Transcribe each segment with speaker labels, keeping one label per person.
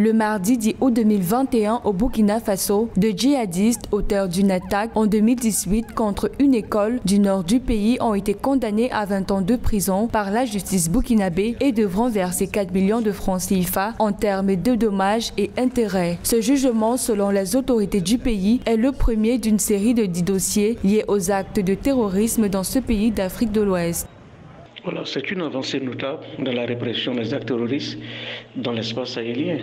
Speaker 1: Le mardi 10 août 2021 au Burkina Faso, deux djihadistes auteurs d'une attaque en 2018 contre une école du nord du pays ont été condamnés à 20 ans de prison par la justice burkinabé et devront verser 4 millions de francs CFA en termes de dommages et intérêts. Ce jugement, selon les autorités du pays, est le premier d'une série de 10 dossiers liés aux actes de terrorisme dans ce pays d'Afrique de l'Ouest.
Speaker 2: Voilà, c'est une avancée notable dans la répression des actes terroristes dans l'espace sahélien.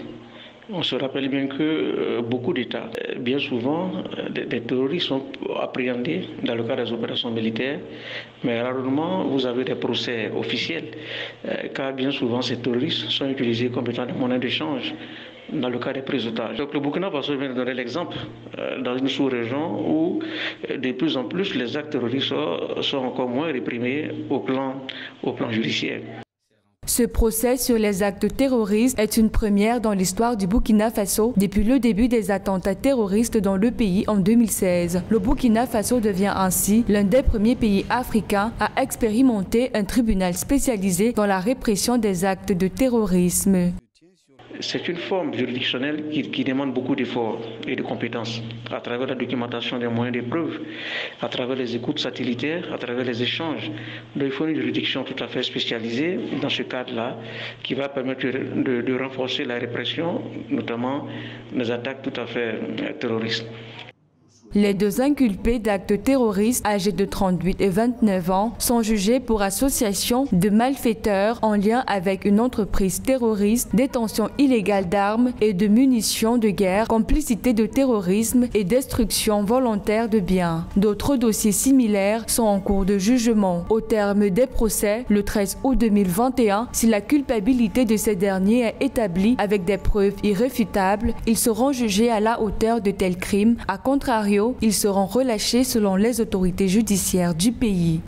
Speaker 2: On se rappelle bien que beaucoup d'États, bien souvent, des terroristes sont appréhendés dans le cadre des opérations militaires, mais rarement vous avez des procès officiels, car bien souvent ces terroristes sont utilisés comme étant des monnaies d'échange dans le cas des prises d'otages. Donc le Burkina Faso vient de donner l'exemple dans une sous-région où de plus en plus les actes terroristes sont encore moins réprimés au plan judiciaire.
Speaker 1: Ce procès sur les actes terroristes est une première dans l'histoire du Burkina Faso depuis le début des attentats terroristes dans le pays en 2016. Le Burkina Faso devient ainsi l'un des premiers pays africains à expérimenter un tribunal spécialisé dans la répression des actes de terrorisme.
Speaker 2: C'est une forme juridictionnelle qui demande beaucoup d'efforts et de compétences à travers la documentation des moyens de preuve, à travers les écoutes satellitaires, à travers les échanges. Donc il faut une juridiction tout à fait spécialisée dans ce cadre-là qui va permettre de renforcer la répression, notamment des attaques tout à fait terroristes.
Speaker 1: Les deux inculpés d'actes terroristes âgés de 38 et 29 ans sont jugés pour association de malfaiteurs en lien avec une entreprise terroriste, détention illégale d'armes et de munitions de guerre, complicité de terrorisme et destruction volontaire de biens. D'autres dossiers similaires sont en cours de jugement. Au terme des procès, le 13 août 2021, si la culpabilité de ces derniers est établie avec des preuves irréfutables, ils seront jugés à la hauteur de tels crimes. À contrario, ils seront relâchés selon les autorités judiciaires du pays.